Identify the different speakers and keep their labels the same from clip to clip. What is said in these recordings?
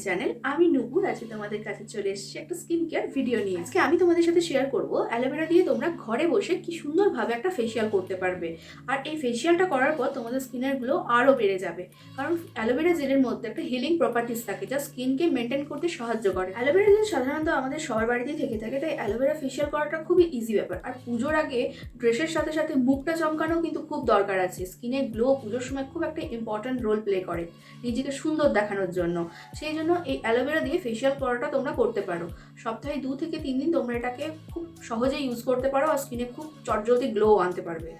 Speaker 1: Channel. আমি নুপুর আজকে তোমাদের কাছে চলে এসেছি একটা স্কিন কেয়ার ভিডিও নিয়ে। আজকে আমি তোমাদের সাথে শেয়ার করব অ্যালোভেরা দিয়ে তোমরা ঘরে বসে কি সুন্দরভাবে একটা ফেসিয়াল করতে পারবে। আর এই ফেসিয়ালটা করার পর তোমাদের স্কিনের গ্লো আরও বেড়ে যাবে, কারণ অ্যালোভেরা জেলের মধ্যে একটা হিলিং প্রপার্টিস থাকে যা স্কিনকে মেনটেন করতে সাহায্য করে। অ্যালোভেরা জেল সাধারণত আমাদের সবার বাড়িতেই থেকে থাকে, তাই অ্যালোভেরা ফেসিয়াল করাটা খুবই ইজি ব্যাপার। আর পুজোর আগে ড্রেসের সাথে সাথে মুখটা চমকানো কিন্তু খুব দরকার আছে। স্কিনের গ্লো পুজোর সময় খুব একটা ইম্পর্ট্যান্ট রোল প্লে করে নিজেকে সুন্দর দেখানোর জন্য। সেই জন্য এই অ্যালোভেরা দিয়ে ফেসিয়াল করাটা তোমরা করতে পারো। সপ্তাহে 2 থেকে 3 দিন তোমরা এটাকে খুব সহজেই ইউজ করতে পারো আর স্কিনে খুব চটজলদি গ্লো আনতে পারবে।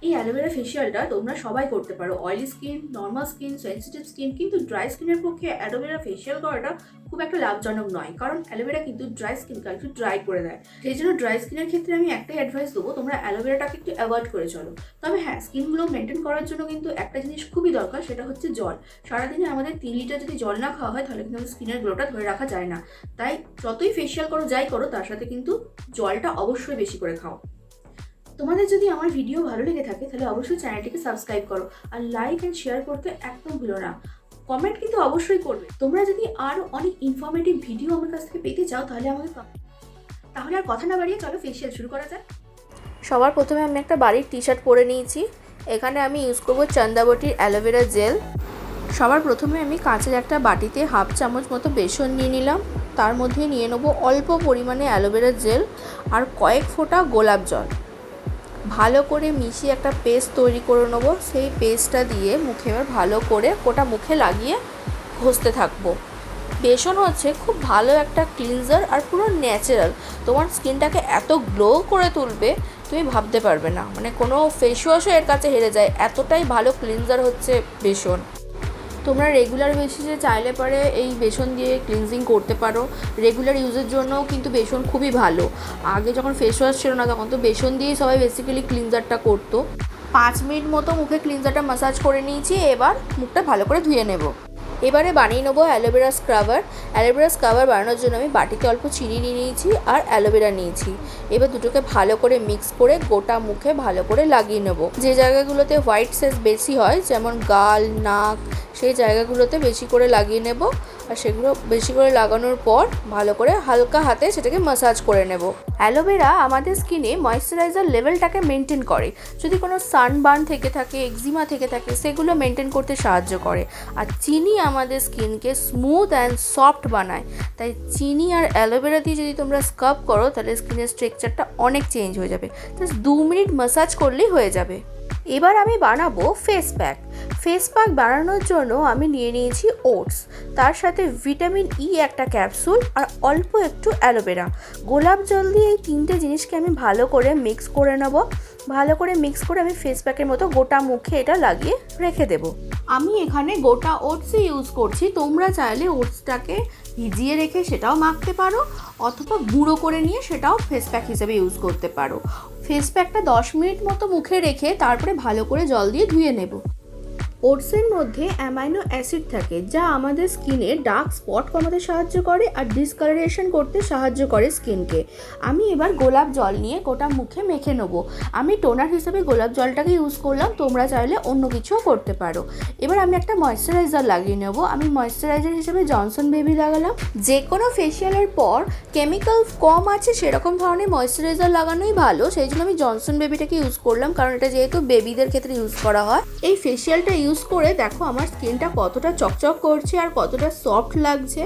Speaker 1: এই অ্যালোভেরা ফেসিয়ালটা তোমরা সবাই করতে পারো, oily skin, normal skin, sensitive skin. কিন্তু ড্রাই স্কিনের পক্ষে অ্যালোভেরা ফেসিয়াল করাটা খুব একটা লাভজনক নয়, কারণ অ্যালোভেরা কিন্তু ড্রাই স্কিনকে একটু ড্রাই করে দেয়। সেই জন্য ড্রাই স্কিনের ক্ষেত্রে আমি একটাই অ্যাডভাইস দেবো, তোমরা অ্যালোভেরাটাকে একটু অ্যাভয়েড করে চলো। তবে হ্যাঁ, স্কিনগুলো মেনটেন করার জন্য কিন্তু একটা জিনিস খুবই দরকার, সেটা হচ্ছে জল। সারাদিনে আমাদের 3 লিটার যদি জল না খাওয়া হয় তাহলে কিন্তু আমাদের স্কিনের গ্লোটা ধরে রাখা যায় না। তাই যতই ফেসিয়াল করো যাই করো, তার সাথে কিন্তু জলটা অবশ্যই বেশি করে খাও। তোমাদের যদি আমার ভিডিও ভালো লেগে থাকে তাহলে অবশ্যই চ্যানেলটিকে সাবস্ক্রাইব করো আর লাইক অ্যান্ড শেয়ার করতে একদম ভুলো না। কমেন্ট কিন্তু অবশ্যই করবে। তোমরা যদি আরও অনেক ইনফরমেটিভ ভিডিও আমার কাছ থেকে পেতে চাও তাহলে আমাকে তাহলে আর কথা না বাড়িয়ে চলো ফেসিয়াল শুরু করা যায়।
Speaker 2: সবার প্রথমে আমি একটা বাড়ির টি শার্ট পরে নিয়েছি। এখানে আমি ইউজ করব চন্দাবটির অ্যালোভেরা জেল। সবার প্রথমে আমি কাঁচের একটা বাটিতে 1/2 চামচ মতো বেসন নিয়ে নিলাম। তার মধ্যে নিয়ে নেব অল্প পরিমাণে অ্যালোভেরা জেল আর কয়েক ফোঁটা গোলাপ জল। ভালো করে মিশিয়ে একটা পেস্ট তৈরি করে নেব। সেই পেস্টটা দিয়ে মুখে ভালো করে গোটা মুখে লাগিয়ে ঘষতে থাকবো। বেসন হচ্ছে খুব ভালো একটা ক্লিনজার আর পুরো ন্যাচারাল। তোমার স্কিনটাকে এত গ্লো করে তুলবে তুমি ভাবতে পারবে না, মানে কোনো ফেস ওয়াশও এর কাছে হেরে যায়, এতটাই ভালো ক্লিনজার হচ্ছে বেসন। তোমরা রেগুলার বেসিসে চাইলে পরে এই বেসন দিয়ে ক্লিনজিং করতে পারো। রেগুলার ইউজের জন্যও কিন্তু বেসন খুবই ভালো। আগে যখন ফেস ওয়াশ ছিল না তখন তো বেসন দিয়েই সবাই বেসিক্যালি ক্লিনজারটা করতো। 5 মিনিট মতো মুখে ক্লিনজারটা ম্যাসাজ করে নিয়েছি। এবার মুখটা ভালো করে ধুয়ে নেব। এবারে বানিয়ে নেবো অ্যালোভেরা স্ক্রাবার। অ্যালোভেরা স্ক্রাবার বানানোর জন্য আমি বাটিতে অল্প চিনি নিয়ে নিয়েছি আর অ্যালোভেরা নিয়েছি। এবার দুটোকে ভালো করে মিক্স করে গোটা মুখে ভালো করে লাগিয়ে নেব। যে জায়গাগুলোতে হোয়াইট সেস বেশি হয়, যেমন গাল, নাক, সেই জায়গাগুলোতে বেশি করে লাগিয়ে নেব। আর সেগুলো বেশি করে লাগানোর পর ভালো করে হালকা হাতে সেটাকে ম্যাসাজ করে নেব। অ্যালোভেরা আমাদের স্কিনে ময়েশ্চারাইজার লেভেলটাকে মেনটেন করে। যদি কোনো সানবার্ন থেকে থাকে, এক্সিমা থেকে থাকে, সেগুলো মেনটেন করতে সাহায্য করে। আর চিনি আমাদের স্কিনকে স্মুথ অ্যান্ড সফট বানায়। তাই চিনি আর অ্যালোভেরা দিয়ে যদি তোমরা স্ক্রাব করো তাহলে স্কিনের স্ট্রাকচারটা অনেক চেঞ্জ হয়ে যাবে। জাস্ট 2 মিনিট ম্যাসাজ করলেই হয়ে যাবে। এবার আমি বানাবো ফেস প্যাক। ফেস প্যাক বানানোর জন্য আমি নিয়ে নিয়েছি ওটস, তার সাথে ভিটামিন ই একটা ক্যাপসুল আর অল্প একটু অ্যালোভেরা। গোলাপ জল দিয়ে এই 3টে জিনিসকে আমি ভালো করে মিক্স করে নেব। ভালো করে মিক্স করে আমি ফেস প্যাকের মতো গোটা মুখে এটা লাগিয়ে রেখে দেব। আমি এখানে গোটা ওটসই ইউজ করছি। তোমরা চাইলে ওটসটাকে ভিজিয়ে রেখে সেটাও মাখতে পারো, অথবা গুঁড়ো করে নিয়ে সেটাও ফেস প্যাক হিসেবে ইউজ করতে পারো। ফেস প্যাকটা 10 মিনিট মতো মুখে রেখে তারপরে ভালো করে জল দিয়ে ধুয়ে নেব। ওটসের মধ্যে অ্যামাইনো অ্যাসিড থাকে যা আমাদের স্কিনে ডার্ক স্পট কমাতে সাহায্য করে আর ডিসকালারেশন করতে সাহায্য করে স্কিনকে। আমি এবার গোলাপ জল নিয়ে গোটা মুখে মেখে নেবো। আমি টোনার হিসেবে গোলাপ জলটাকে ইউজ করলাম, তোমরা চাইলে অন্য কিছুও করতে পারো। এবার আমি একটা ময়েশ্চারাইজার লাগিয়ে নেব। আমি ময়েশ্চারাইজার হিসেবে জনসন বেবি লাগালাম। যে কোনো ফেসিয়ালের পর কেমিক্যাল কম আছে সেরকম ধরনের ময়েশ্চারাইজার লাগানোই ভালো, সেই জন্য আমি জনসন বেবিটাকে ইউজ করলাম, কারণ এটা যেহেতু বেবিদের ক্ষেত্রে ইউজ করা হয়। এই ফেসিয়ালটা ইউজ করে দেখো আমার স্কিনটা কতটা চকচক করছে আর কতটা সফট লাগছে।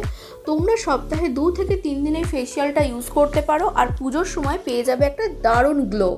Speaker 2: তোমরা সপ্তাহে 2 থেকে 3 দিন এই ফেসিয়ালটা ইউজ করতে পারো আর পুজোর সময় পেয়ে যাবে একটা দারুণ গ্লো।